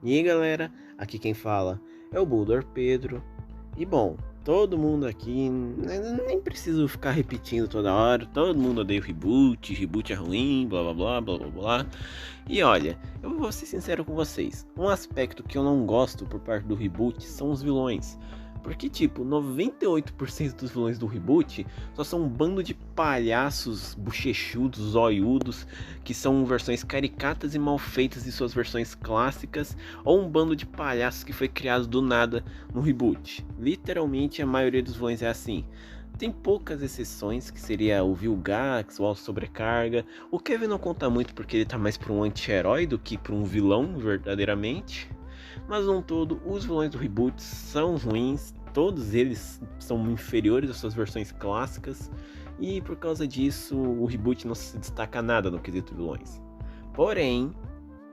E aí galera, aqui quem fala é o Bulldor Pedro. E bom, todo mundo aqui, nem preciso ficar repetindo toda hora, todo mundo odeia o reboot é ruim, blá blá blá blá blá blá. E olha, eu vou ser sincero com vocês, um aspecto que eu não gosto por parte do reboot são os vilões. Porque, tipo, 98% dos vilões do reboot só são um bando de palhaços bochechudos, zoiudos, que são versões caricatas e mal feitas de suas versões clássicas, ou um bando de palhaços que foi criado do nada no reboot. Literalmente a maioria dos vilões é assim. Tem poucas exceções, que seria o Vilgax, o Alto Sobrecarga. O Kevin não conta muito porque ele tá mais pra um anti-herói do que pra um vilão, verdadeiramente. Mas no todo, os vilões do reboot são ruins, todos eles são inferiores às suas versões clássicas, e por causa disso o reboot não se destaca nada no quesito vilões. Porém,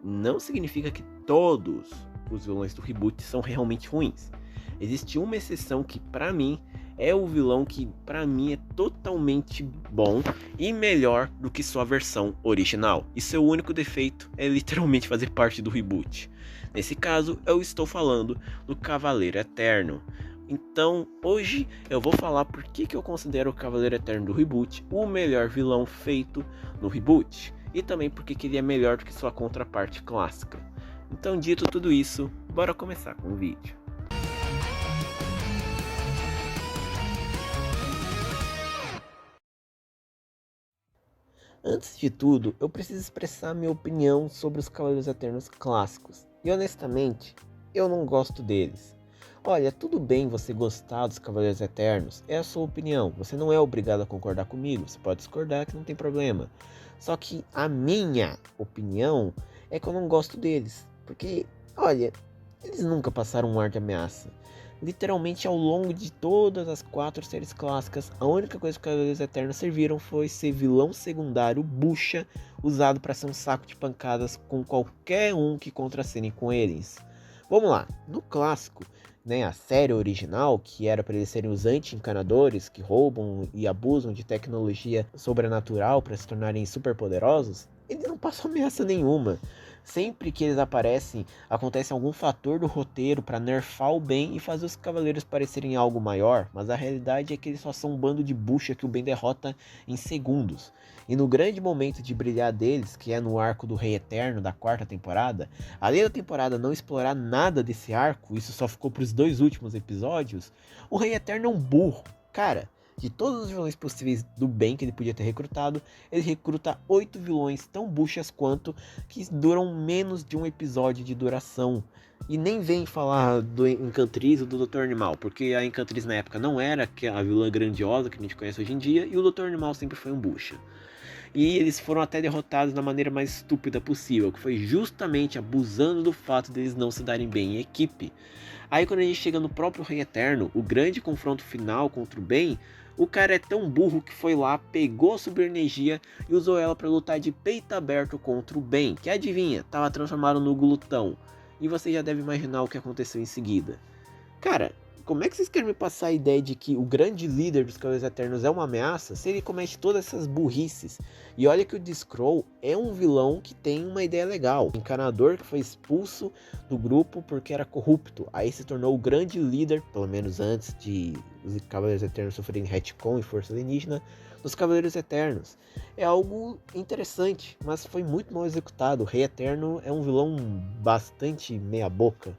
não significa que todos os vilões do reboot são realmente ruins. Existe uma exceção que pra mim é o vilão que pra mim é totalmente bom e melhor do que sua versão original. E seu único defeito é literalmente fazer parte do reboot. Nesse caso, eu estou falando do Cavaleiro Eterno. Então, hoje eu vou falar por que eu considero o Cavaleiro Eterno do reboot o melhor vilão feito no reboot. E também porque ele é melhor do que sua contraparte clássica. Então, dito tudo isso, bora começar com o vídeo. Antes de tudo, eu preciso expressar minha opinião sobre os Cavaleiros Eternos clássicos. E honestamente, eu não gosto deles. Olha, tudo bem você gostar dos Cavaleiros Eternos, é a sua opinião. Você não é obrigado a concordar comigo, você pode discordar que não tem problema. Só que a minha opinião é que eu não gosto deles. Porque, olha, eles nunca passaram um ar de ameaça. Literalmente ao longo de todas as 4 séries clássicas, a única coisa que os Cavaleiros Eternos serviram foi ser vilão secundário bucha, usado para ser um saco de pancadas com qualquer um que contracene com eles. Vamos lá, no clássico, né, a série original, que era para eles serem os anti-encanadores que roubam e abusam de tecnologia sobrenatural para se tornarem superpoderosos, eles não passam ameaça nenhuma. Sempre que eles aparecem, acontece algum fator do roteiro para nerfar o bem e fazer os cavaleiros parecerem algo maior, mas a realidade é que eles só são um bando de bucha que o bem derrota em segundos. E no grande momento de brilhar deles, que é no arco do Rei Eterno da 4ª temporada, além da temporada não explorar nada desse arco, isso só ficou para os 2 últimos episódios, o Rei Eterno é um burro. Cara, de todos os vilões possíveis do bem que ele podia ter recrutado, ele recruta 8 vilões tão buchas quanto, que duram menos de um episódio de duração. E nem vem falar do Encantriz ou do Dr. Animal, porque a Encantriz na época não era a vilã grandiosa que a gente conhece hoje em dia, e o Dr. Animal sempre foi um bucha. E eles foram até derrotados da maneira mais estúpida possível, que foi justamente abusando do fato deles não se darem bem em equipe. Aí quando a gente chega no próprio Rei Eterno, o grande confronto final contra o bem, o cara é tão burro que foi lá, pegou a super energia e usou ela para lutar de peito aberto contra o bem, que adivinha, estava transformado no glutão. E você já deve imaginar o que aconteceu em seguida. Cara, como é que vocês querem me passar a ideia de que o grande líder dos Cavaleiros Eternos é uma ameaça se ele comete todas essas burrices? E olha que o D-Scroll é um vilão que tem uma ideia legal. O encanador que foi expulso do grupo porque era corrupto. Aí se tornou o grande líder, pelo menos antes de os Cavaleiros Eternos sofrerem retcon e força alienígena, dos Cavaleiros Eternos. É algo interessante, mas foi muito mal executado. O Rei Eterno é um vilão bastante meia boca.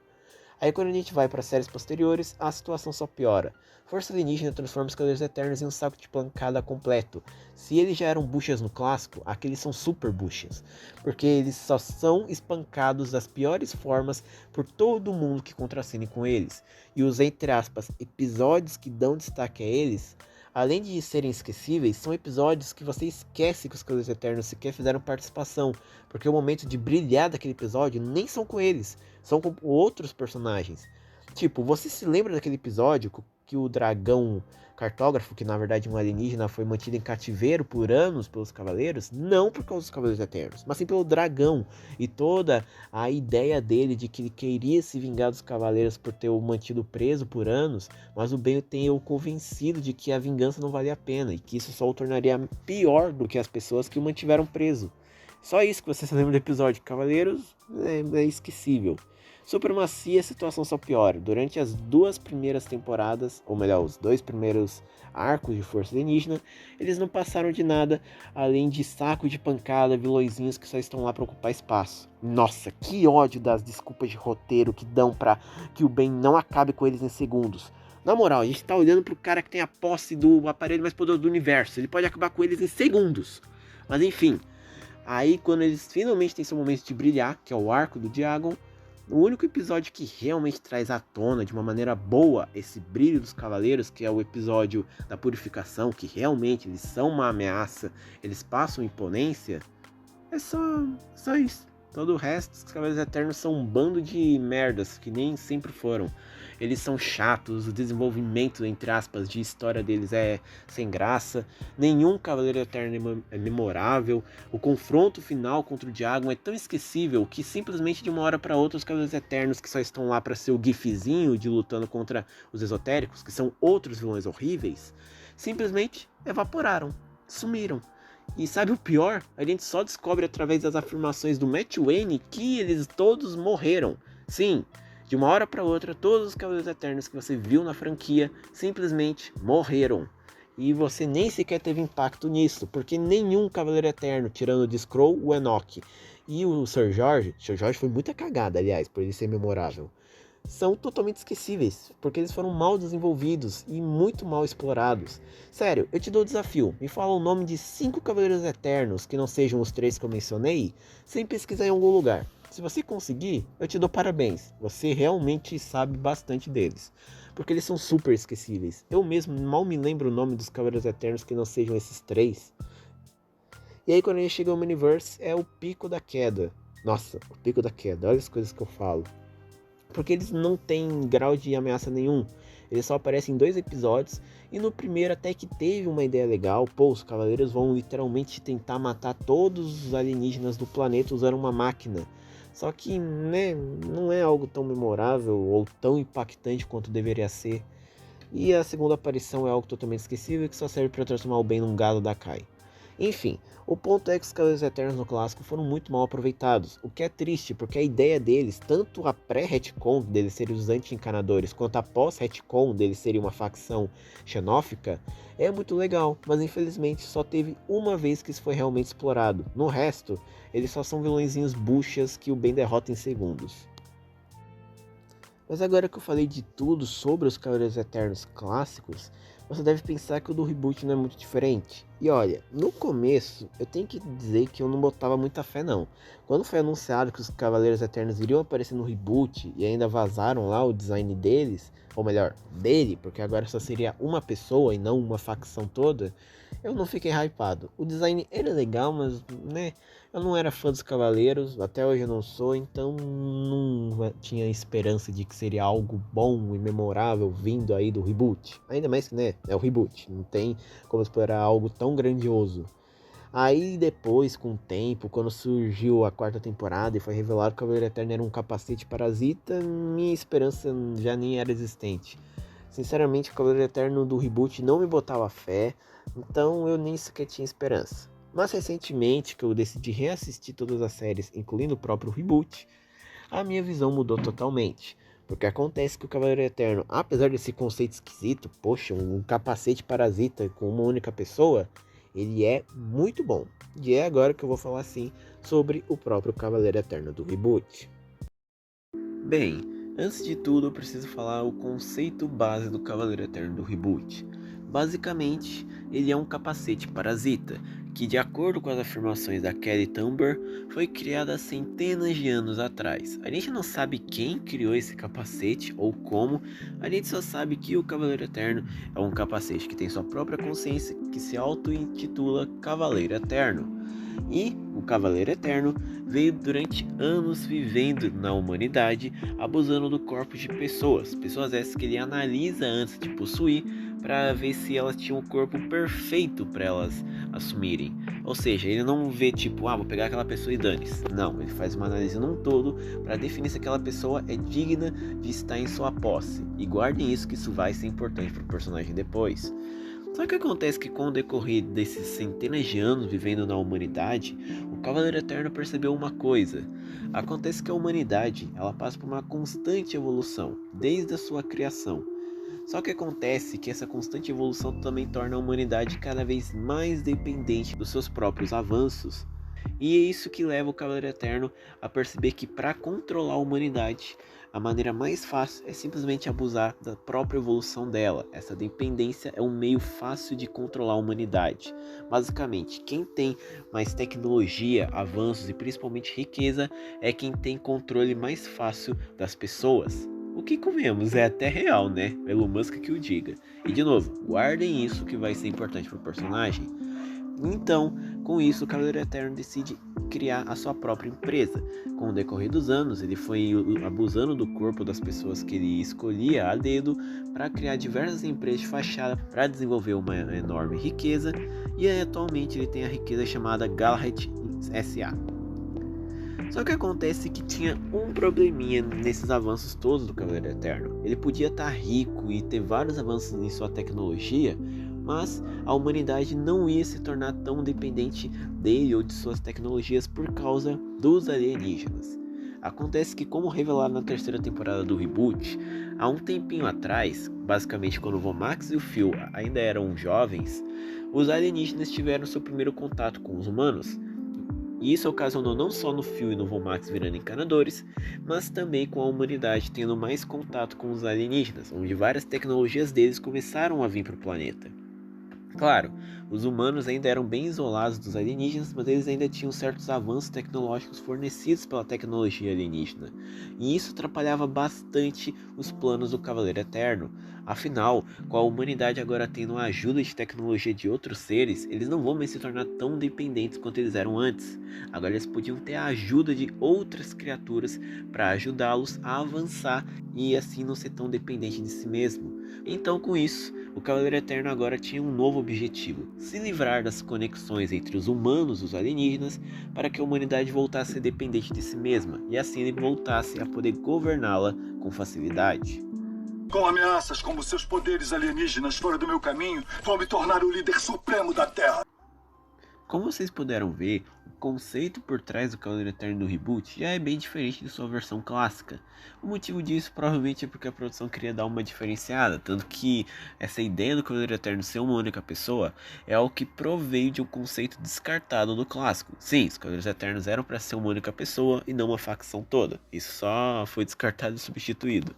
Aí quando a gente vai para séries posteriores, a situação só piora. Força Alienígena transforma os Cavaleiros Eternos em um saco de pancada completo. Se eles já eram buchas no clássico, aqui eles são super buchas. Porque eles só são espancados das piores formas por todo mundo que contracene com eles. E os, entre aspas, episódios que dão destaque a eles, além de serem esquecíveis, são episódios que você esquece que os Cavaleiros Eternos sequer fizeram participação. Porque o momento de brilhar daquele episódio nem são com eles, são com outros personagens. Tipo, você se lembra daquele episódio que o dragão cartógrafo, que na verdade é um alienígena, foi mantido em cativeiro por anos pelos cavaleiros? Não por causa dos Cavaleiros Eternos, mas sim pelo dragão. E toda a ideia dele de que ele queria se vingar dos cavaleiros por ter o mantido preso por anos, mas o Ben tem o convencido de que a vingança não valia a pena e que isso só o tornaria pior do que as pessoas que o mantiveram preso. Só isso que você se lembra do episódio. Cavaleiros é esquecível. Supremacia, a situação só piora. Durante as 2 primeiras temporadas, ou melhor, os 2 primeiros arcos de Força Alienígena, eles não passaram de nada além de saco de pancada, vilõezinhos que só estão lá para ocupar espaço. Nossa, que ódio das desculpas de roteiro que dão para que o Ben não acabe com eles em segundos. Na moral, a gente tá olhando pro cara que tem a posse do aparelho mais poderoso do universo. Ele pode acabar com eles em segundos. Mas enfim, aí quando eles finalmente têm seu momento de brilhar, que é o arco do Diagon, o único episódio que realmente traz à tona de uma maneira boa esse brilho dos cavaleiros, que é o episódio da purificação, que realmente eles são uma ameaça, eles passam imponência, é só isso. Todo o resto, os Cavaleiros Eternos são um bando de merdas, que nem sempre foram. Eles são chatos, o desenvolvimento, entre aspas, de história deles é sem graça. Nenhum Cavaleiro Eterno é memorável. O confronto final contra o Diagon é tão esquecível que simplesmente de uma hora para outra os Cavaleiros Eternos, que só estão lá para ser o gifzinho de lutando contra os esotéricos, que são outros vilões horríveis, simplesmente evaporaram, sumiram. E sabe o pior? A gente só descobre através das afirmações do Matt Wayne que eles todos morreram. Sim, de uma hora para outra, todos os Cavaleiros Eternos que você viu na franquia simplesmente morreram. E você nem sequer teve impacto nisso, porque nenhum Cavaleiro Eterno, tirando o de Skrull, o Enoch e o Sr. Jorge foi muita cagada, aliás, por ele ser memorável, são totalmente esquecíveis, porque eles foram mal desenvolvidos e muito mal explorados. Sério, eu te dou o desafio, me fala o nome de 5 Cavaleiros Eternos que não sejam os 3 que eu mencionei, sem pesquisar em algum lugar. Se você conseguir, eu te dou parabéns, você realmente sabe bastante deles, porque eles são super esquecíveis. Eu mesmo mal me lembro o nome dos Cavaleiros Eternos que não sejam esses 3. E aí quando a gente chega ao Omniverse, é o pico da queda. Nossa, o pico da queda, olha as coisas que eu falo. Porque eles não têm grau de ameaça nenhum. Eles só aparecem em 2 episódios. E no primeiro até que teve uma ideia legal. Pô, os cavaleiros vão literalmente tentar matar todos os alienígenas do planeta usando uma máquina. Só que, né, não é algo tão memorável ou tão impactante quanto deveria ser. E a segunda aparição é algo totalmente esquecível que só serve para transformar o Ben num gado da Kai. Enfim, o ponto é que os Cavaleiros Eternos no clássico foram muito mal aproveitados, o que é triste, porque a ideia deles, tanto a pré-retcon deles serem os anti-encanadores, quanto a pós-retcon deles serem uma facção xenófica, é muito legal, mas infelizmente só teve uma vez que isso foi realmente explorado. No resto, eles só são vilõezinhos buchas que o Ben derrota em segundos. Mas agora que eu falei de tudo sobre os Cavaleiros Eternos clássicos, você deve pensar que o do reboot não é muito diferente. E olha, no começo eu tenho que dizer que eu não botava muita fé não. Quando foi anunciado que os Cavaleiros Eternos iriam aparecer no reboot e ainda vazaram lá o design deles, ou melhor, dele, porque agora só seria uma pessoa e não uma facção toda, eu não fiquei hypado. O design era legal, mas né, eu não era fã dos Cavaleiros, até hoje eu não sou, então não tinha esperança de que seria algo bom e memorável vindo aí do reboot. Ainda mais que, né, é o reboot, não tem como esperar algo tão grandioso. Aí depois, com o tempo, quando surgiu a 4ª temporada e foi revelado que o Cavaleiro Eterno era um capacete parasita, minha esperança já nem era existente. Sinceramente, o Cavaleiro Eterno do reboot não me botava fé, então eu nem sequer tinha esperança. Mas recentemente, que eu decidi reassistir todas as séries, incluindo o próprio reboot, a minha visão mudou totalmente. Porque acontece que o Cavaleiro Eterno, apesar desse conceito esquisito, poxa, um capacete parasita com uma única pessoa, ele é muito bom. E é agora que eu vou falar sim sobre o próprio Cavaleiro Eterno do reboot. Bem, antes de tudo eu preciso falar o conceito base do Cavaleiro Eterno do reboot. Basicamente, ele é um capacete parasita, que de acordo com as afirmações da Kelly Thumber, foi criado há centenas de anos atrás. A gente não sabe quem criou esse capacete ou como, a gente só sabe que o Cavaleiro Eterno é um capacete que tem sua própria consciência, que se auto-intitula Cavaleiro Eterno. E o Cavaleiro Eterno veio durante anos vivendo na humanidade, abusando do corpo de pessoas essas que ele analisa antes de possuir, para ver se elas tinham o corpo perfeito para elas assumirem. Ou seja, ele não vê tipo, vou pegar aquela pessoa e dane-se. Não, ele faz uma análise num todo para definir se aquela pessoa é digna de estar em sua posse. E guardem isso, que isso vai ser importante para o personagem depois. Só que acontece que com o decorrer desses centenas de anos vivendo na humanidade, o Cavaleiro Eterno percebeu uma coisa. Acontece que a humanidade, ela passa por uma constante evolução, desde a sua criação. Só que acontece que essa constante evolução também torna a humanidade cada vez mais dependente dos seus próprios avanços. E é isso que leva o Cavaleiro Eterno a perceber que para controlar a humanidade, a maneira mais fácil é simplesmente abusar da própria evolução dela. Essa dependência é um meio fácil de controlar a humanidade. Basicamente, quem tem mais tecnologia, avanços e principalmente riqueza é quem tem controle mais fácil das pessoas. O que comemos é até real, né? Elon Musk que o diga. E de novo, guardem isso que vai ser importante para o personagem. Então, com isso, o Cavaleiro Eterno decide criar a sua própria empresa. Com o decorrer dos anos, ele foi abusando do corpo das pessoas que ele escolhia a dedo para criar diversas empresas de fachada para desenvolver uma enorme riqueza. E aí, atualmente ele tem a riqueza chamada Galahad SA. Só que acontece que tinha um probleminha nesses avanços todos do Cavaleiro Eterno. Ele podia estar rico e ter vários avanços em sua tecnologia, mas a humanidade não ia se tornar tão dependente dele ou de suas tecnologias por causa dos alienígenas. Acontece que, como revelado na terceira temporada do reboot, há um tempinho atrás, basicamente quando o Vomax e o Phil ainda eram jovens, os alienígenas tiveram seu primeiro contato com os humanos. E isso ocasionou não só no Phil e no Vomax virando encanadores, mas também com a humanidade tendo mais contato com os alienígenas, onde várias tecnologias deles começaram a vir para o planeta. Claro, os humanos ainda eram bem isolados dos alienígenas, mas eles ainda tinham certos avanços tecnológicos fornecidos pela tecnologia alienígena, e isso atrapalhava bastante os planos do Cavaleiro Eterno. Afinal, com a humanidade agora tendo a ajuda de tecnologia de outros seres, eles não vão mais se tornar tão dependentes quanto eles eram antes. Agora eles podiam ter a ajuda de outras criaturas para ajudá-los a avançar e assim não ser tão dependente de si mesmo. Então, com isso, o Cavaleiro Eterno agora tinha um novo objetivo: se livrar das conexões entre os humanos e os alienígenas para que a humanidade voltasse a ser dependente de si mesma e assim ele voltasse a poder governá-la com facilidade. Com ameaças como seus poderes alienígenas fora do meu caminho, vão me tornar o líder supremo da Terra. Como vocês puderam ver, o conceito por trás do Cavaleiro Eterno do reboot já é bem diferente de sua versão clássica. O motivo disso provavelmente é porque a produção queria dar uma diferenciada, tanto que essa ideia do Cavaleiro Eterno ser uma única pessoa é algo que proveio de um conceito descartado do clássico. Sim, os Cavaleiros Eternos eram para ser uma única pessoa e não uma facção toda. Isso só foi descartado e substituído.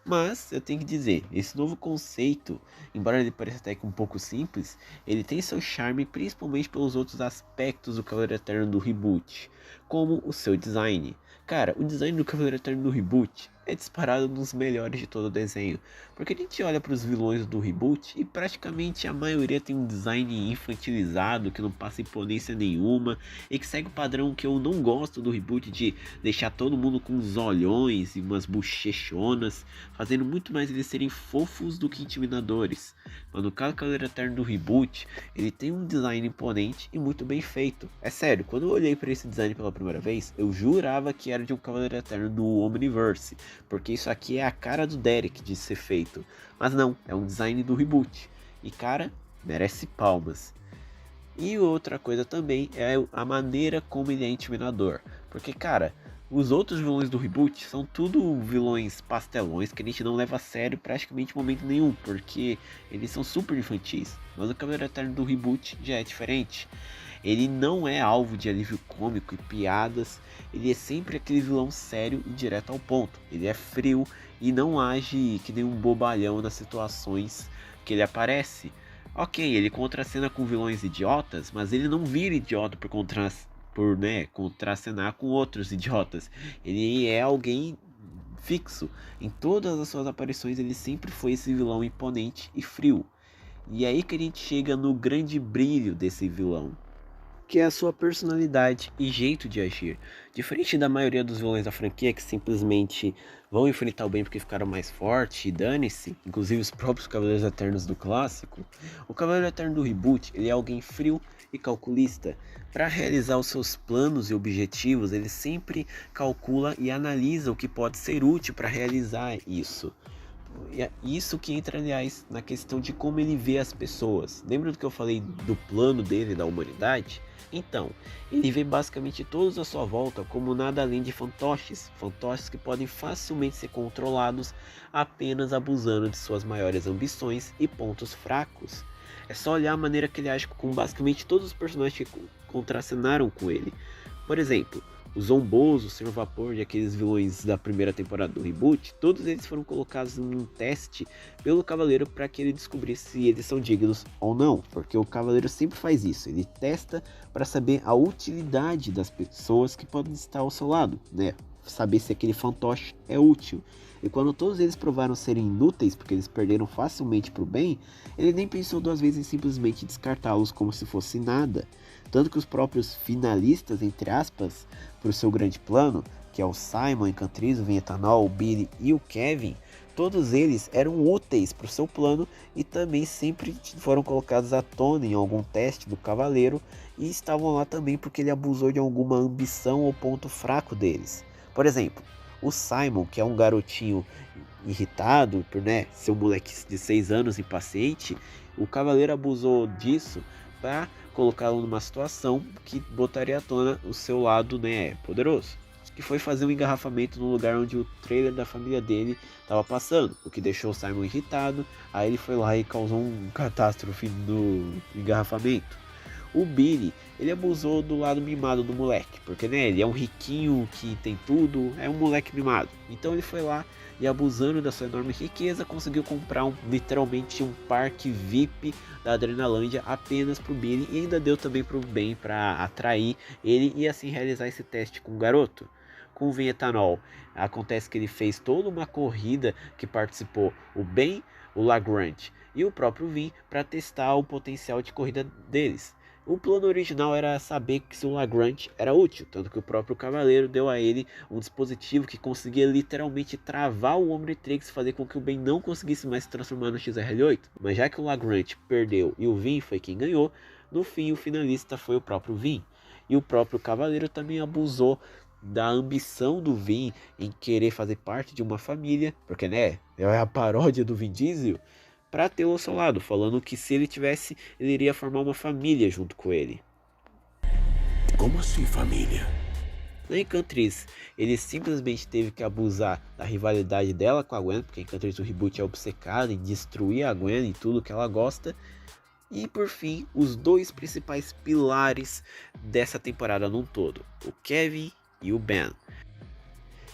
Mas eu tenho que dizer, esse novo conceito, embora ele pareça até que um pouco simples, ele tem seu charme principalmente pelos outros aspectos do Cavaleiro Eterno do reboot, como o seu design. Cara, o design do Cavaleiro Eterno do reboot é disparado um dos melhores de todo o desenho, porque a gente olha para os vilões do reboot e praticamente a maioria tem um design infantilizado, que não passa imponência nenhuma e que segue o padrão que eu não gosto do reboot de deixar todo mundo com uns olhões e umas bochechonas, fazendo muito mais eles serem fofos do que intimidadores. Mas no caso do Cavaleiro Eterno do reboot, ele tem um design imponente e muito bem feito. É sério, quando eu olhei para esse design pela primeira vez, eu jurava que era de um Cavaleiro Eterno do Omniverse, porque isso aqui é a cara do Derek de ser feito. Mas não, é um design do reboot. E cara, merece palmas. E outra coisa também é a maneira como ele é intimidador. Porque cara, os outros vilões do reboot são tudo vilões pastelões que a gente não leva a sério praticamente em momento nenhum, porque eles são super infantis. Mas o Cavaleiro Eterno do reboot já é diferente. Ele não é alvo de alívio cômico e piadas, ele é sempre aquele vilão sério e direto ao ponto. Ele é frio e não age que nem um bobalhão nas situações que ele aparece. Ok, ele contracena com vilões idiotas, mas ele não vira idiota por contracenar com outros idiotas. Ele é alguém fixo. Em todas as suas aparições ele sempre foi esse vilão imponente e frio. E é aí que a gente chega no grande brilho desse vilão, que é a sua personalidade e jeito de agir. Diferente da maioria dos vilões da franquia que simplesmente vão enfrentar o bem porque ficaram mais fortes e dane-se, inclusive os próprios Cavaleiros Eternos do clássico, o Cavaleiro Eterno do reboot, ele é alguém frio e calculista. Para realizar os seus planos e objetivos, ele sempre calcula e analisa o que pode ser útil para realizar isso. Isso que entra, aliás, na questão de como ele vê as pessoas. Lembra do que eu falei do plano dele, da humanidade? Então, ele vê basicamente todos à sua volta como nada além de fantoches. Fantoches que podem facilmente ser controlados apenas abusando de suas maiores ambições e pontos fracos. É só olhar a maneira que ele age com basicamente todos os personagens que contracenaram com ele. Por exemplo, o Zomboso, o Sr. Vapor e aqueles vilões da primeira temporada do reboot, todos eles foram colocados em um teste pelo Cavaleiro para que ele descobrisse se eles são dignos ou não, porque o Cavaleiro sempre faz isso, ele testa para saber a utilidade das pessoas que podem estar ao seu lado, né? Saber se aquele fantoche é útil. E quando todos eles provaram serem inúteis, porque eles perderam facilmente para o bem, ele nem pensou duas vezes em simplesmente descartá-los como se fosse nada. Tanto que os próprios finalistas, entre aspas, para o seu grande plano, que é o Simon, Encantriz, o Vinhetanol, o Billy e o Kevin, todos eles eram úteis para o seu plano e também sempre foram colocados à tona em algum teste do Cavaleiro e estavam lá também porque ele abusou de alguma ambição ou ponto fraco deles. Por exemplo, o Simon, que é um garotinho irritado por ser um moleque de 6 anos impaciente, o Cavaleiro abusou disso para colocá-lo numa situação que botaria à tona o seu lado poderoso, que foi fazer um engarrafamento no lugar onde o trailer da família dele estava passando, o que deixou o Simon irritado. Aí ele foi lá e causou um catástrofe no engarrafamento. O Billy, ele abusou do lado mimado do moleque, porque ele é um riquinho que tem tudo, é um moleque mimado. Então ele foi lá e, abusando da sua enorme riqueza, conseguiu comprar literalmente um parque VIP da Adrenalândia apenas pro Billy, e ainda deu também pro Ben para atrair ele e assim realizar esse teste com o garoto. Com o Vinhetanol, acontece que ele fez toda uma corrida que participou o Ben, o Lagrange e o próprio Vin para testar o potencial de corrida deles. O plano original era saber que se o Lagrange era útil, tanto que o próprio Cavaleiro deu a ele um dispositivo que conseguia literalmente travar o Omnitrix e fazer com que o Ben não conseguisse mais se transformar no XRL8. Mas já que o Lagrange perdeu e o Vin foi quem ganhou, no fim o finalista foi o próprio Vin. E o próprio Cavaleiro também abusou da ambição do Vin em querer fazer parte de uma família, porque é a paródia do Vin Diesel, para tê-lo ao seu lado, falando que se ele tivesse, ele iria formar uma família junto com ele. Como assim, família? Na Encantriz, ele simplesmente teve que abusar da rivalidade dela com a Gwen, porque a Encantriz do reboot é obcecada em destruir a Gwen e tudo que ela gosta. E por fim, os dois principais pilares dessa temporada num todo, o Kevin e o Ben.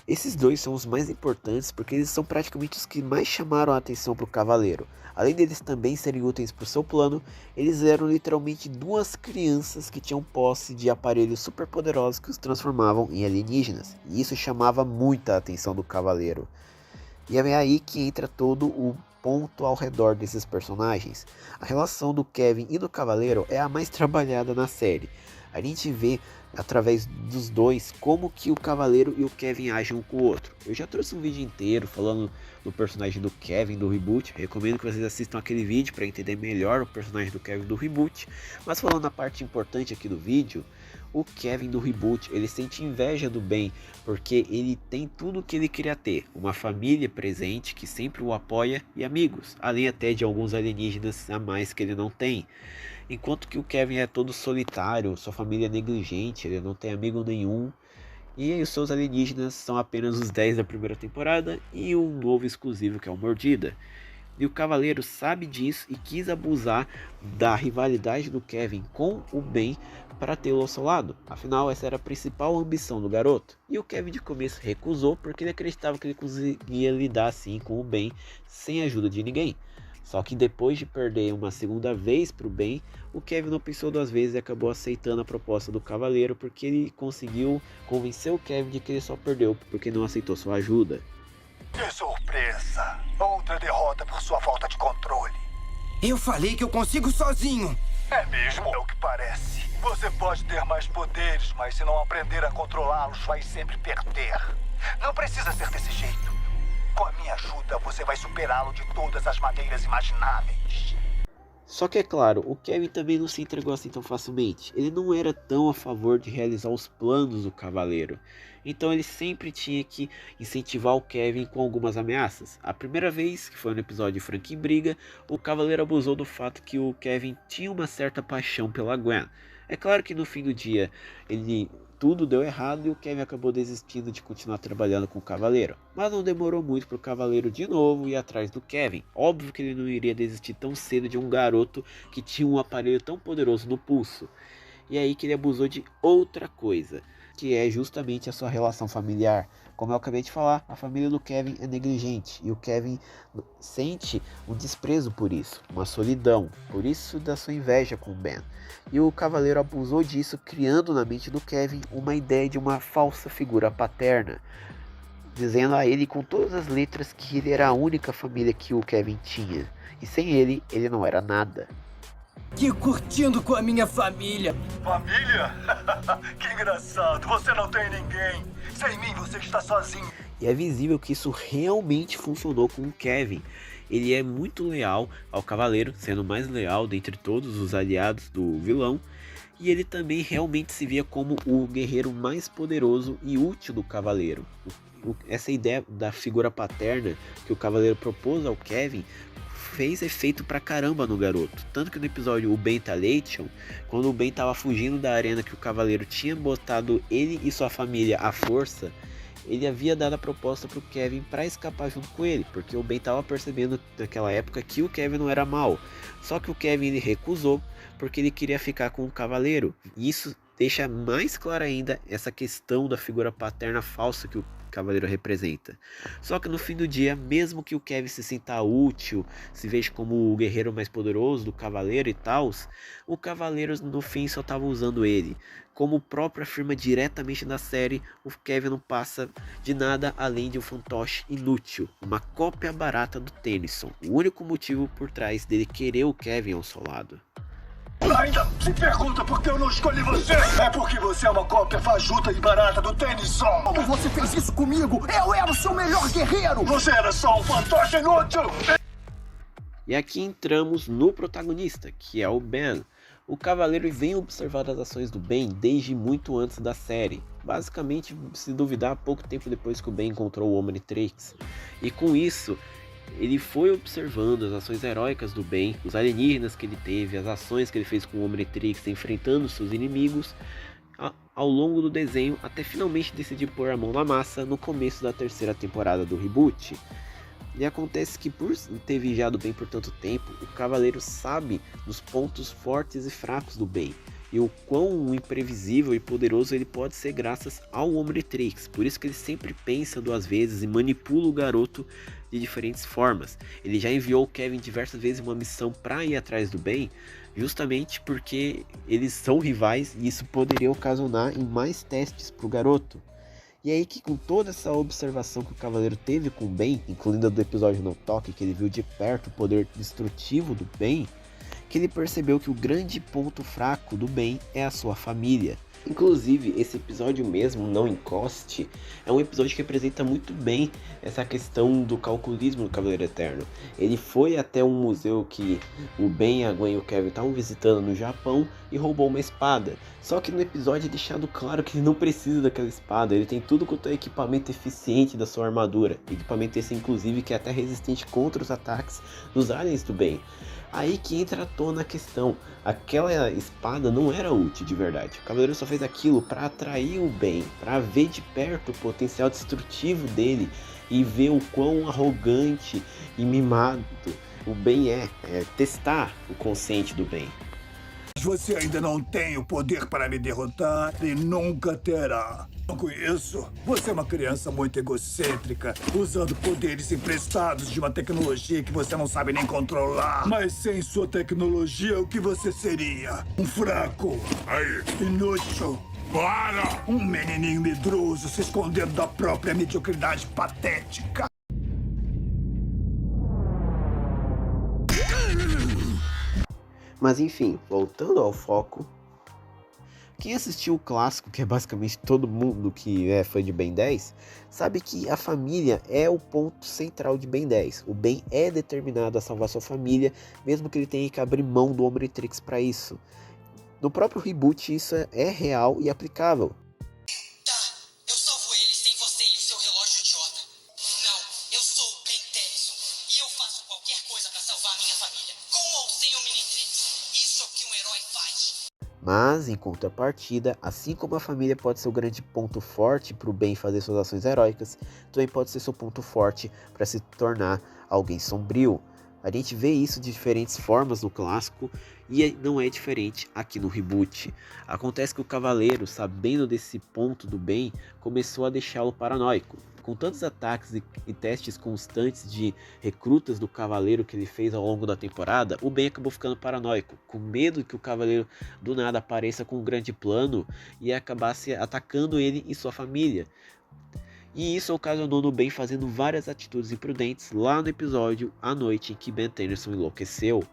Esses dois são os mais importantes porque eles são praticamente os que mais chamaram a atenção para o Cavaleiro. Além deles também serem úteis para o seu plano, eles eram literalmente duas crianças que tinham posse de aparelhos super poderosos que os transformavam em alienígenas. E isso chamava muita atenção do Cavaleiro. E é aí que entra todo o ponto ao redor desses personagens. A relação do Kevin e do Cavaleiro é a mais trabalhada na série. A gente vê através dos dois como que o Cavaleiro e o Kevin agem um com o outro. Eu já trouxe um vídeo inteiro falando do personagem do Kevin do reboot. Recomendo que vocês assistam aquele vídeo para entender melhor o personagem do Kevin do reboot. Mas falando a parte importante aqui do vídeo, o Kevin do reboot, ele sente inveja do Ben, porque ele tem tudo o que ele queria ter, uma família presente que sempre o apoia e amigos, além até de alguns alienígenas a mais que ele não tem. Enquanto que o Kevin é todo solitário, sua família é negligente, ele não tem amigo nenhum. E os seus alienígenas são apenas os 10 da primeira temporada e um novo exclusivo que é o Mordida. E o Cavaleiro sabe disso e quis abusar da rivalidade do Kevin com o Ben para tê-lo ao seu lado. Afinal, essa era a principal ambição do garoto. E o Kevin de começo recusou porque ele acreditava que ele conseguia lidar assim com o Ben sem a ajuda de ninguém. Só que depois de perder uma segunda vez para o Ben, o Kevin não pensou duas vezes e acabou aceitando a proposta do Cavaleiro porque ele conseguiu convencer o Kevin de que ele só perdeu porque não aceitou sua ajuda. Que surpresa! Outra derrota por sua falta de controle. Eu falei que eu consigo sozinho. É mesmo? É o que parece. Você pode ter mais poderes, mas se não aprender a controlá-los, vai sempre perder. Não precisa ser desse jeito. Com a minha ajuda, você vai superá-lo de todas as maneiras imagináveis. Só que é claro, o Kevin também não se entregou assim tão facilmente. Ele não era tão a favor de realizar os planos do Cavaleiro. Então ele sempre tinha que incentivar o Kevin com algumas ameaças. A primeira vez, que foi no episódio de Frank em Briga, o Cavaleiro abusou do fato que o Kevin tinha uma certa paixão pela Gwen. É claro que no fim do dia tudo deu errado e o Kevin acabou desistindo de continuar trabalhando com o Cavaleiro. Mas não demorou muito para o Cavaleiro de novo ir atrás do Kevin. Óbvio que ele não iria desistir tão cedo de um garoto que tinha um aparelho tão poderoso no pulso. E é aí que ele abusou de outra coisa, que é justamente a sua relação familiar. Como eu acabei de falar, a família do Kevin é negligente e o Kevin sente um desprezo por isso, uma solidão, por isso da sua inveja com o Ben. E o Cavaleiro abusou disso, criando na mente do Kevin uma ideia de uma falsa figura paterna, dizendo a ele com todas as letras que ele era a única família que o Kevin tinha, e sem ele, ele não era nada. Que curtindo com a minha família. Família? Que engraçado, você não tem ninguém. Sem mim você está sozinho. E é visível que isso realmente funcionou com o Kevin. Ele é muito leal ao Cavaleiro, sendo o mais leal dentre todos os aliados do vilão. E ele também realmente se via como o guerreiro mais poderoso e útil do Cavaleiro. Essa ideia da figura paterna que o Cavaleiro propôs ao Kevin fez efeito pra caramba no garoto. Tanto que no episódio O Ben Talation, quando o Ben tava fugindo da arena que o Cavaleiro tinha botado ele e sua família à força, ele havia dado a proposta pro Kevin para escapar junto com ele, porque o Ben tava percebendo naquela época que o Kevin não era mal. Só que o Kevin ele recusou porque ele queria ficar com o Cavaleiro. E isso deixa mais clara ainda essa questão da figura paterna falsa que o Cavaleiro representa. Só que no fim do dia, mesmo que o Kevin se sinta útil, se veja como o guerreiro mais poderoso do Cavaleiro e tal, o Cavaleiro no fim só estava usando ele. Como o próprio afirma diretamente na série, o Kevin não passa de nada além de um fantoche inútil, uma cópia barata do Tennyson. O único motivo por trás dele querer o Kevin ao seu lado. Ainda se pergunta por que eu não escolhi você? É porque você é uma cópia fajuta e barata do Tennyson. Como você fez isso comigo? Eu era o seu melhor guerreiro. Você era só um fantoche inútil. E aqui entramos no protagonista, que é o Ben. O Cavaleiro vem observando as ações do Ben desde muito antes da série. Basicamente, se duvidar, pouco tempo depois que o Ben encontrou o Omnitrix. E com isso, ele foi observando as ações heróicas do Ben, os alienígenas que ele teve, as ações que ele fez com o Omnitrix, enfrentando seus inimigos ao longo do desenho, até finalmente decidir pôr a mão na massa no começo da terceira temporada do reboot. E acontece que por ter vigiado o Ben por tanto tempo, o Cavaleiro sabe dos pontos fortes e fracos do Ben, e o quão imprevisível e poderoso ele pode ser graças ao Omnitrix. Por isso que ele sempre pensa duas vezes e manipula o garoto de diferentes formas. Ele já enviou o Kevin diversas vezes em uma missão para ir atrás do Ben, justamente porque eles são rivais e isso poderia ocasionar em mais testes para o garoto. E aí que com toda essa observação que o Cavaleiro teve com o Ben, incluindo a do episódio No Toque, que ele viu de perto o poder destrutivo do Ben, que ele percebeu que o grande ponto fraco do Ben é a sua família. Inclusive, esse episódio mesmo, Não Encoste, é um episódio que representa muito bem essa questão do calculismo do Cavaleiro Eterno. Ele foi até um museu que o Ben, a Gwen e o Kevin estavam visitando no Japão e roubou uma espada. Só que no episódio é deixado claro que ele não precisa daquela espada, ele tem tudo quanto é equipamento eficiente da sua armadura. Equipamento esse inclusive que é até resistente contra os ataques dos aliens do Ben. Aí que entra à tona a questão, aquela espada não era útil de verdade. O Cavaleiro só fez aquilo para atrair o Ben, para ver de perto o potencial destrutivo dele e ver o quão arrogante e mimado o Ben é testar o consciente do Ben. Você ainda não tem o poder para me derrotar e nunca terá. Com isso, você é uma criança muito egocêntrica, usando poderes emprestados de uma tecnologia que você não sabe nem controlar. Mas sem sua tecnologia, o que você seria? Um fraco, inútil, para! Um menininho medroso se escondendo da própria mediocridade patética. Mas enfim, voltando ao foco, Quem assistiu o clássico, que é basicamente todo mundo que é fã de Ben 10, sabe que a família é o ponto central de Ben 10. O Ben é determinado a salvar sua família, mesmo que ele tenha que abrir mão do Omnitrix para isso. No próprio reboot isso é real e aplicável. Tá, eu salvo ele sem você e o seu relógio idiota. Não, eu sou o Ben Tennyson e eu faço qualquer coisa pra salvar a minha família, com ou sem o Omnitrix. Isso é o que um herói faz. Mas, em contrapartida, assim como a família pode ser o grande ponto forte para o Ben fazer suas ações heróicas, também pode ser seu ponto forte para se tornar alguém sombrio. A gente vê isso de diferentes formas no clássico e não é diferente aqui no reboot. Acontece que o Cavaleiro, sabendo desse ponto do Ben, começou a deixá-lo paranoico. Com tantos ataques e testes constantes de recrutas do Cavaleiro que ele fez ao longo da temporada, o Ben acabou ficando paranoico, com medo que o Cavaleiro do nada apareça com um grande plano e acabasse atacando ele e sua família. E isso ocasionou no Ben fazendo várias atitudes imprudentes lá no episódio A Noite em que Ben Tennyson enlouqueceu,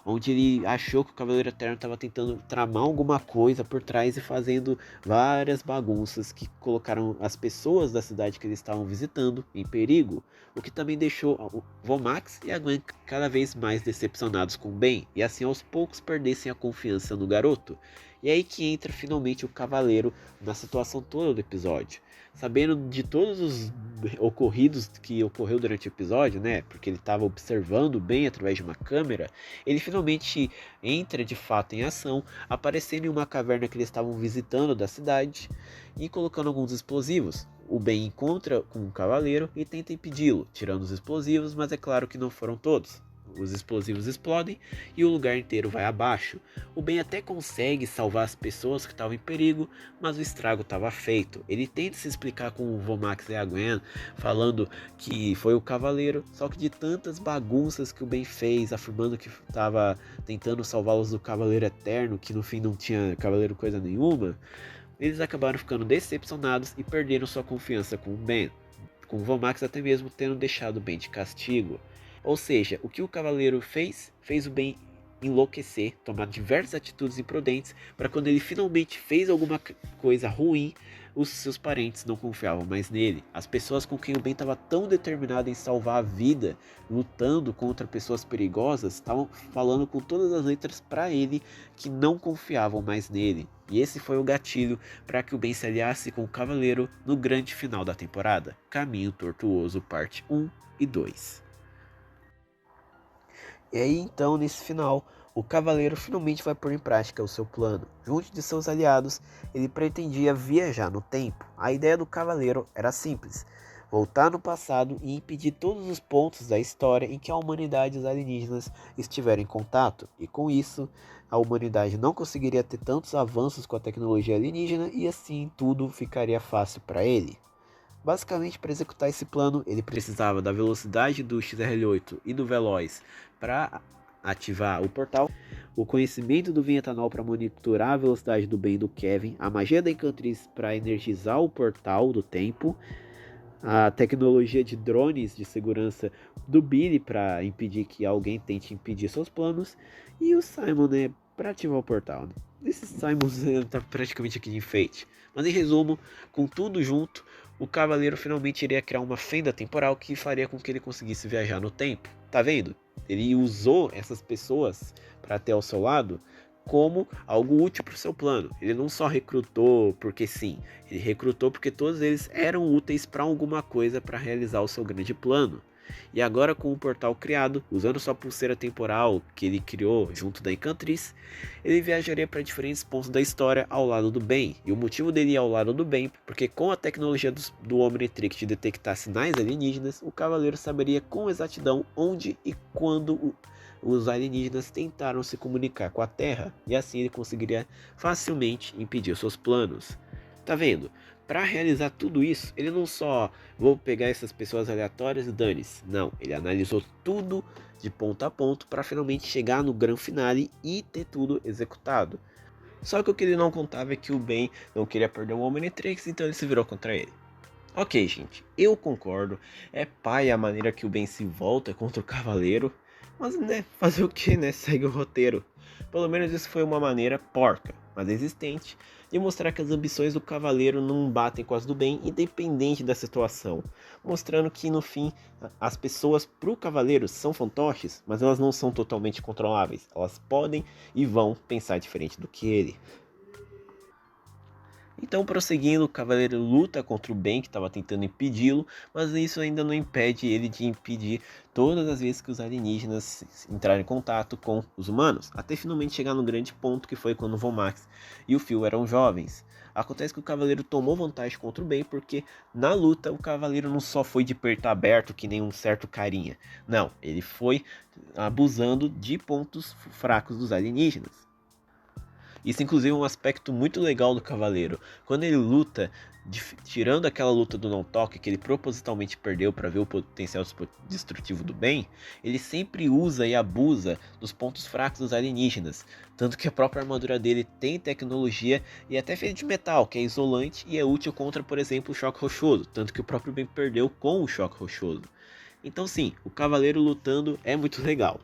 onde ele achou que o Cavaleiro Eterno estava tentando tramar alguma coisa por trás e fazendo várias bagunças que colocaram as pessoas da cidade que eles estavam visitando em perigo, o que também deixou o Vomax e a Gwen cada vez mais decepcionados com o Ben, e assim aos poucos perdessem a confiança no garoto. E é aí que entra finalmente o Cavaleiro na situação toda do episódio. Sabendo de todos os ocorridos que ocorreu durante o episódio, né? Porque ele estava observando bem através de uma câmera, ele finalmente entra de fato em ação, aparecendo em uma caverna que eles estavam visitando da cidade e colocando alguns explosivos. O Ben encontra com um cavaleiro e tenta impedi-lo, tirando os explosivos, mas é claro que não foram todos. Os explosivos explodem e o lugar inteiro vai abaixo. O Ben até consegue salvar as pessoas que estavam em perigo, mas o estrago estava feito. Ele tenta se explicar com o Vomax e a Gwen, falando que foi o Cavaleiro, só que de tantas bagunças que o Ben fez, afirmando que estava tentando salvá-los do Cavaleiro Eterno, que no fim não tinha Cavaleiro coisa nenhuma, eles acabaram ficando decepcionados e perderam sua confiança com o Ben, com o Vomax até mesmo tendo deixado o Ben de castigo. Ou seja, o que o Cavaleiro fez o Ben enlouquecer, tomar diversas atitudes imprudentes, para quando ele finalmente fez alguma coisa ruim, os seus parentes não confiavam mais nele. As pessoas com quem o Ben estava tão determinado em salvar a vida, lutando contra pessoas perigosas, estavam falando com todas as letras para ele que não confiavam mais nele. E esse foi o gatilho para que o Ben se aliasse com o Cavaleiro no grande final da temporada, Caminho Tortuoso Parte 1 e 2. E aí então, nesse final, o Cavaleiro finalmente vai pôr em prática o seu plano. Junto de seus aliados, ele pretendia viajar no tempo. A ideia do Cavaleiro era simples: voltar no passado e impedir todos os pontos da história em que a humanidade e os alienígenas estiveram em contato. E com isso, a humanidade não conseguiria ter tantos avanços com a tecnologia alienígena e assim tudo ficaria fácil para ele. Basicamente, para executar esse plano, ele precisava da velocidade do XR8 e do Veloz para ativar o portal, o conhecimento do Vinhetanol para monitorar a velocidade do Ben e do Kevin, a magia da Encantriz para energizar o portal do tempo, a tecnologia de drones de segurança do Billy para impedir que alguém tente impedir seus planos, e o Simon, né, para ativar o portal. Esse Simon está praticamente aqui de enfeite. Mas em resumo, com tudo junto, o Cavaleiro finalmente iria criar uma fenda temporal que faria com que ele conseguisse viajar no tempo. Tá vendo? Ele usou essas pessoas para ter ao seu lado como algo útil para o seu plano. Ele não só recrutou porque sim, ele recrutou porque todos eles eram úteis para alguma coisa para realizar o seu grande plano. E agora, com o portal criado, usando sua pulseira temporal que ele criou junto da Encantriz, ele viajaria para diferentes pontos da história ao lado do Ben. E o motivo dele ir ao lado do Ben, porque com a tecnologia do Omnitrix de detectar sinais alienígenas, o Cavaleiro saberia com exatidão onde e quando os alienígenas tentaram se comunicar com a Terra, e assim ele conseguiria facilmente impedir seus planos. Tá vendo? Para realizar tudo isso, ele não só vou pegar essas pessoas aleatórias e dane-se. Não, ele analisou tudo de ponto a ponto para finalmente chegar no grande finale e ter tudo executado. Só que o que ele não contava é que o Ben não queria perder o Omnitrix, então ele se virou contra ele. Ok, gente, eu concordo, é paia a maneira que o Ben se volta contra o Cavaleiro, mas né, fazer o que, né, segue o roteiro. Pelo menos isso foi uma maneira porca, mas existente, de mostrar que as ambições do cavaleiro não batem com as do bem, independente da situação, mostrando que no fim as pessoas pro cavaleiro são fantoches, mas elas não são totalmente controláveis, elas podem e vão pensar diferente do que ele. Então, prosseguindo, o cavaleiro luta contra o bem que estava tentando impedi-lo, mas isso ainda não impede ele de impedir todas as vezes que os alienígenas entraram em contato com os humanos, até finalmente chegar no grande ponto que foi quando o Vomax e o Phil eram jovens. Acontece que o cavaleiro tomou vantagem contra o bem porque na luta o cavaleiro não só foi de peito aberto que nem um certo carinha, não, ele foi abusando de pontos fracos dos alienígenas. Isso inclusive é um aspecto muito legal do cavaleiro. Quando ele luta, tirando aquela luta do não toque que ele propositalmente perdeu para ver o potencial destrutivo do bem, ele sempre usa e abusa dos pontos fracos dos alienígenas. Tanto que a própria armadura dele tem tecnologia e é até feita de metal, que é isolante e é útil contra, por exemplo, o choque rochoso. Tanto que o próprio bem perdeu com o choque rochoso. Então sim, o cavaleiro lutando é muito legal.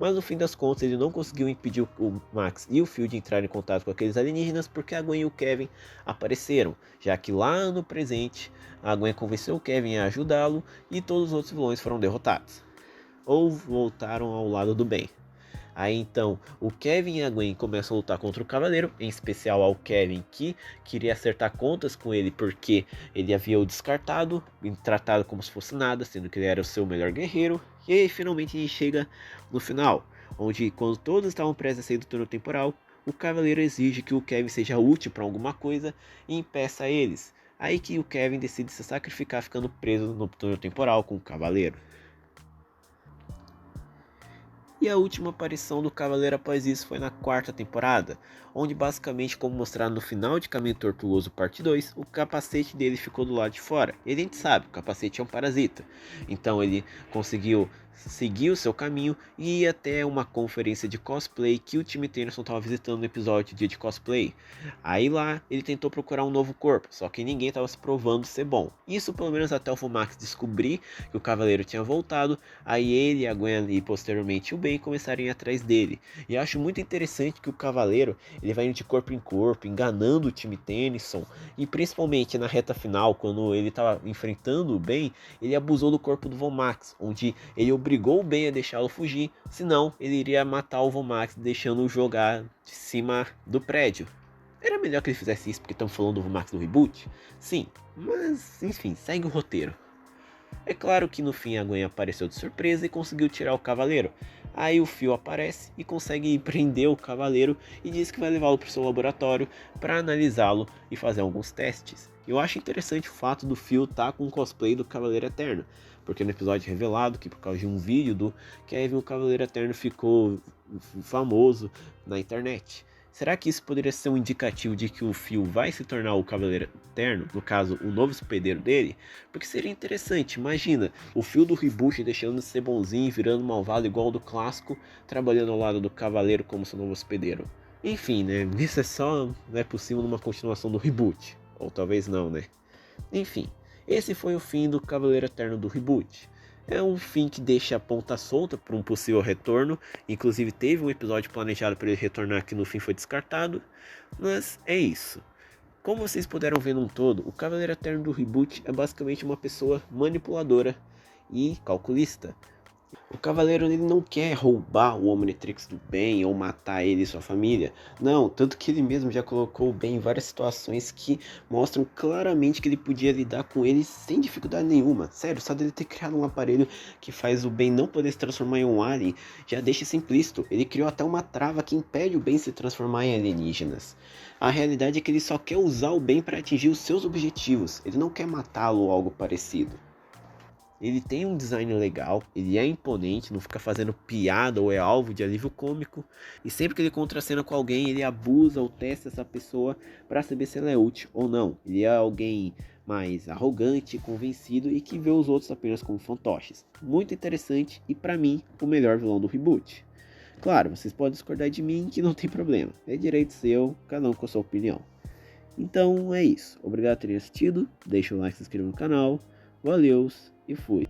Mas no fim das contas ele não conseguiu impedir o Max e o Phil de entrar em contato com aqueles alienígenas porque a Gwen e o Kevin apareceram, já que lá no presente a Gwen convenceu o Kevin a ajudá-lo e todos os outros vilões foram derrotados, ou voltaram ao lado do bem. Aí então o Kevin e a Gwen começam a lutar contra o Cavaleiro, em especial ao Kevin que queria acertar contas com ele porque ele havia o descartado e tratado como se fosse nada, sendo que ele era o seu melhor guerreiro. E aí finalmente a gente chega no final, onde quando todos estavam prestes a sair do túnel temporal, o Cavaleiro exige que o Kevin seja útil para alguma coisa e impeça eles. Aí que o Kevin decide se sacrificar ficando preso no túnel temporal com o Cavaleiro. E a última aparição do Cavaleiro após isso foi na quarta temporada, onde basicamente, como mostrado no final de Caminho Tortuoso parte 2, o capacete dele ficou do lado de fora. E a gente sabe, o capacete é um parasita. Então ele conseguiu seguir o seu caminho e ir até uma conferência de cosplay que o time Tennyson estava visitando no episódio Dia de Cosplay. Aí lá ele tentou procurar um novo corpo, só que ninguém estava se provando ser bom. Isso pelo menos até o Vomax descobrir que o Cavaleiro tinha voltado, aí ele, a Gwen e posteriormente o Ben começarem a ir atrás dele. E eu acho muito interessante que o Cavaleiro ele vai indo de corpo em corpo, enganando o time Tennyson, e principalmente na reta final, quando ele estava enfrentando o Ben, ele abusou do corpo do Vomax, onde ele obrigou o Ben a deixá-lo fugir, senão ele iria matar o Vomax deixando-o jogar de cima do prédio. Era melhor que ele fizesse isso porque estamos falando do Vomax do reboot? Sim, mas enfim, segue o roteiro. É claro que no fim a Gwen apareceu de surpresa e conseguiu tirar o Cavaleiro. Aí o Phil aparece e consegue prender o Cavaleiro e diz que vai levá-lo para o seu laboratório para analisá-lo e fazer alguns testes. Eu acho interessante o fato do Phil estar com o cosplay do Cavaleiro Eterno, porque no episódio é revelado que por causa de um vídeo do Kevin, o Cavaleiro Eterno ficou famoso na internet. Será que isso poderia ser um indicativo de que o Phil vai se tornar o Cavaleiro Eterno, no caso, o novo hospedeiro dele? Porque seria interessante, imagina, o Phil do reboot deixando de ser bonzinho e virando malvado igual ao do clássico, trabalhando ao lado do Cavaleiro como seu novo hospedeiro. Enfim, né, isso é só não é possível numa continuação do reboot, ou talvez não, né? Enfim, esse foi o fim do Cavaleiro Eterno do reboot. É um fim que deixa a ponta solta para um possível retorno. Inclusive teve um episódio planejado para ele retornar que no fim foi descartado. Mas é isso. Como vocês puderam ver num todo, o Cavaleiro Eterno do reboot é basicamente uma pessoa manipuladora e calculista. O Cavaleiro ele não quer roubar o Omnitrix do Ben ou matar ele e sua família. Não, tanto que ele mesmo já colocou o Ben em várias situações que mostram claramente que ele podia lidar com ele sem dificuldade nenhuma. Sério, só dele ter criado um aparelho que faz o Ben não poder se transformar em um alien já deixa isso implícito. Ele criou até uma trava que impede o Ben se transformar em alienígenas. A realidade é que ele só quer usar o Ben para atingir os seus objetivos. Ele não quer matá-lo ou algo parecido. Ele tem um design legal, ele é imponente, não fica fazendo piada ou é alvo de alívio cômico. E sempre que ele contracena com alguém, ele abusa ou testa essa pessoa para saber se ela é útil ou não. Ele é alguém mais arrogante, convencido e que vê os outros apenas como fantoches. Muito interessante e para mim, o melhor vilão do reboot. Claro, vocês podem discordar de mim que não tem problema. É direito seu, cada um com a sua opinião. Então é isso. Obrigado por terem assistido. Deixa o like, se inscreva no canal. Valeu e fui.